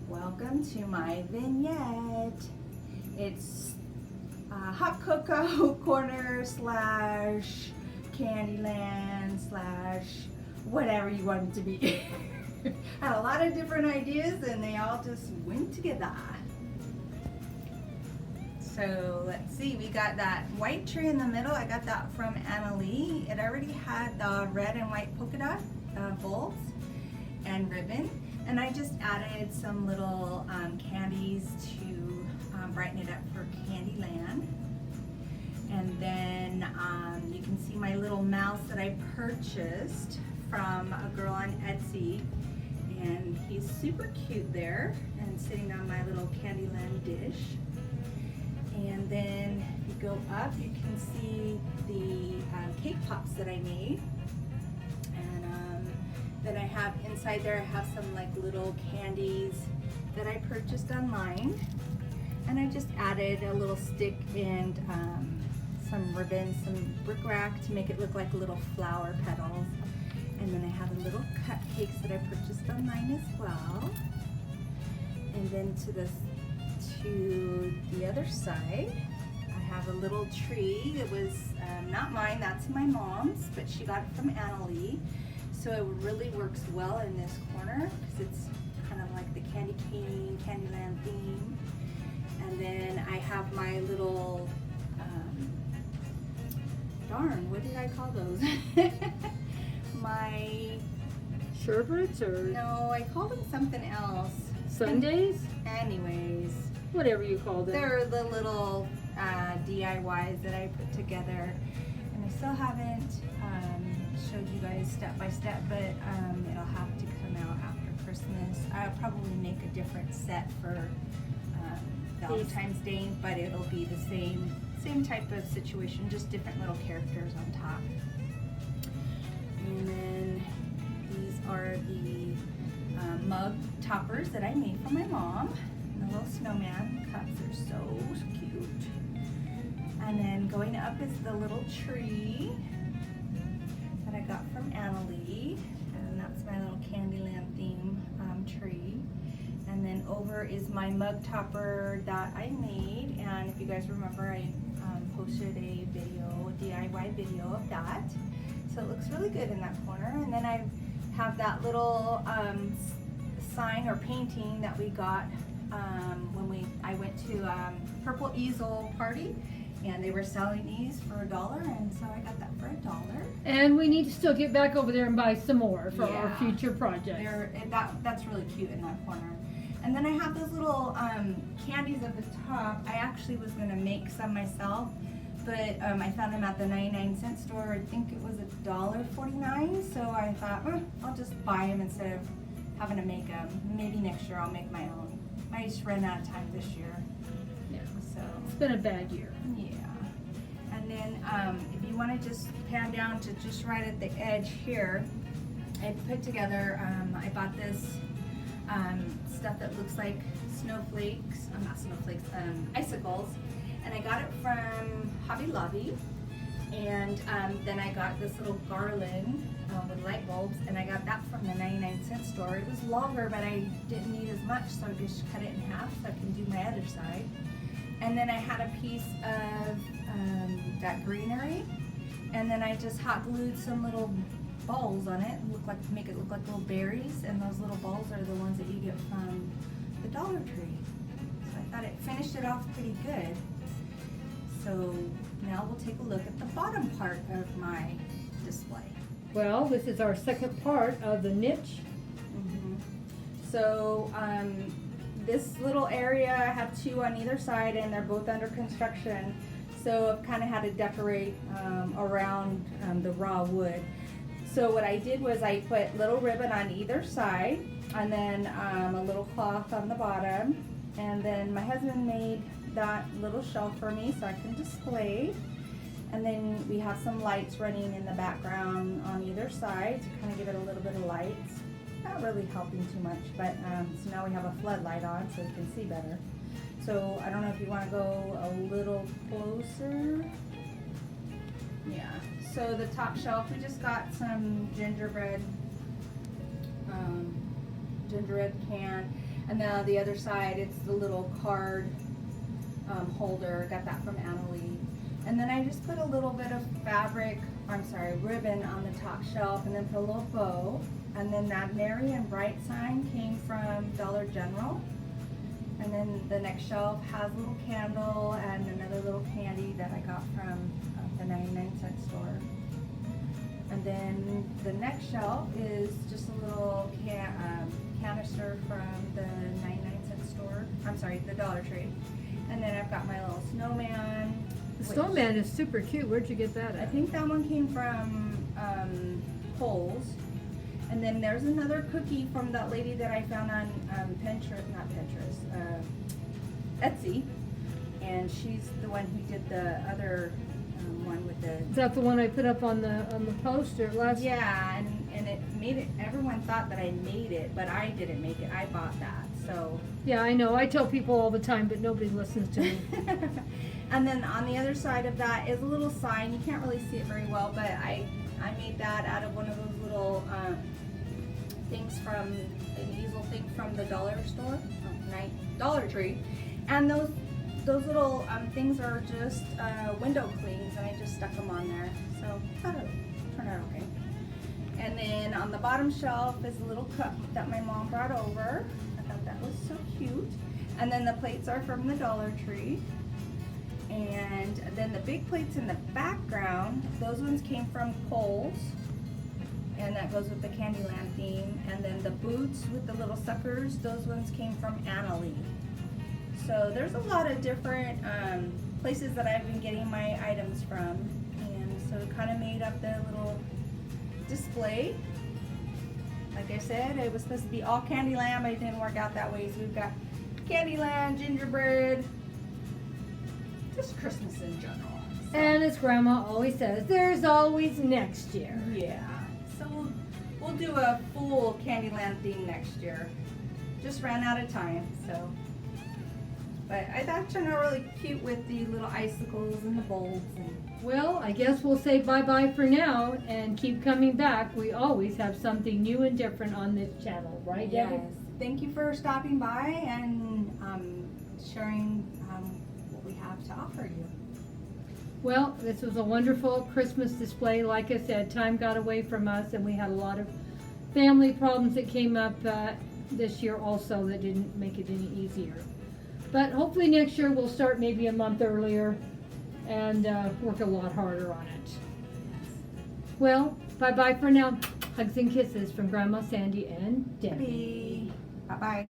Welcome to my vignette. It's hot cocoa corner slash Candyland slash whatever you want it to be. I had a lot of different ideas and they all just went together. So let's see, we got that white tree in the middle. I got that from Annalie. It already had the red and white polka dot bulbs and ribbon. And I just added some little candies to brighten it up for Candyland. And then you can see my little mouse that I purchased from a girl on Etsy. And he's super cute there and sitting on my little Candyland dish. And then if you go up, you can see the cake pops that I made. And then I have inside there, I have some like little candies that I purchased online. And I just added a little stick and some ribbon, some bric-a-brac to make it look like little flower petals. And then I have the little cupcakes that I purchased online as well. And then to the other side, I have a little tree that was not mine, that's my mom's, but she got it from Annalie. So it really works well in this corner because it's kind of like the candy cane, Candyland theme. And then I have my little, darn, what did I call those? My sherbets or no, I called them something else. sundaes? Anyways, Whatever you call them. they're the little DIYs that I put together, and I still haven't showed you guys step by step, but it'll have to come out after Christmas. I'll probably make a different set for Valentine's Day, but it'll be the same type of situation, just different little characters on top. And then these are the mug toppers that I made for my mom. And the little snowman cups are so cute. And then going up is the little tree that I got from Annalie. And that's my little Candyland theme tree. And then over is my mug topper that I made. And if you guys remember, I posted a DIY video of that. So it looks really good in that corner. And then I have that little sign or painting that we got when I went to Purple Easel party, and they were selling these for $1, and so I got that for $1. And we need to still get back over there and buy some more for our Yeah. future projects. That's really cute in that corner. And then I have those little candies at the top. I actually was going to make some myself, but I found them at the 99-cent store. I think it was $1.49, so I thought, I'll just buy them instead of having to make them. Maybe next year I'll make my own. I just ran out of time this year. Yeah. So It's been a bad year. yeah. And then if you want to just pan down to just right at the edge here, I put together, I bought this stuff that looks like snowflakes, not snowflakes, icicles. And I got it from Hobby Lobby. And then I got this little garland with light bulbs, and I got that from the 99-cent store. It was longer, but I didn't need as much, so I just cut it in half so I can do my other side. And then I had a piece of that greenery, and then I just hot glued some little balls on it, to make it look like little berries, and those little balls are the ones that you get from the Dollar Tree. So I thought it finished it off pretty good. So now we'll take a look at the bottom part of my display. Well, this is our second part of the niche. So this little area, I have two on either side, and they're both under construction. So I've kind of had to decorate around the raw wood. So what I did was I put little ribbon on either side, and then a little cloth on the bottom. And then my husband made that little shelf for me so I can display. And then we have some lights running in the background on either side to kind of give it a little bit of light. Not really helping too much, but so now we have a floodlight on so you can see better. So I don't know if you want to go a little closer. Yeah. So the top shelf, we just got some gingerbread can. And then on the other side, it's the little card holder. Got that from Annalie. And then I just put a little bit of ribbon on the top shelf, and then put a little bow. And then that Merry and Bright sign came from Dollar General. And then the next shelf has a little candle and another little candy that I got from the 99-cent store. And then the next shelf is just a little canister from the 99-cent store. I'm sorry, the Dollar Tree. And then I've got my little snowman. The snowman is super cute. Where'd you get that I at? think that one came from Kohl's. And then there's another cookie from that lady that I found on Etsy. And she's the one who did the other one with the... Is that the one I put up on the poster last? Yeah, and it made it, everyone thought that I made it, but I didn't make it. I bought that, so... Yeah, I know. I tell people all the time, but nobody listens to me. And then on the other side of that is a little sign. You can't really see it very well, but I made that out of one of those little things from an easel thing from the dollar store, Dollar Tree. And those little things are just window clings, and I just stuck them on there. So I thought it would turn out okay. And then on the bottom shelf is a little cup that my mom brought over. I thought that was so cute. And then the plates are from the Dollar Tree. And then the big plates in the background, those ones came from Kohl's. And that goes with the Candyland theme. And then the boots with the little suckers, those ones came from Annalie. So there's a lot of different places that I've been getting my items from. And so it kind of made up the little display. Like I said, it was supposed to be all Candyland, but it didn't work out that way. So we've got Candyland, gingerbread, just Christmas in general. So. And as Grandma always says, there's always next year. Yeah. So we'll do a full Candyland theme next year. Just ran out of time, so. But I thought it turned out really cute with the little icicles and the bulbs. And Well, I guess we'll say bye-bye for now and keep coming back. We always have something new and different on this channel, right, Debbie? yes. Thank you for stopping by and sharing what we have to offer you. Well, this was a wonderful Christmas display. Like I said, time got away from us, and we had a lot of family problems that came up this year also that didn't make it any easier. But hopefully next year we'll start maybe a month earlier and work a lot harder on it. Well, bye-bye for now. Hugs and kisses from Grandma Sandy and Debbie. Bye-bye.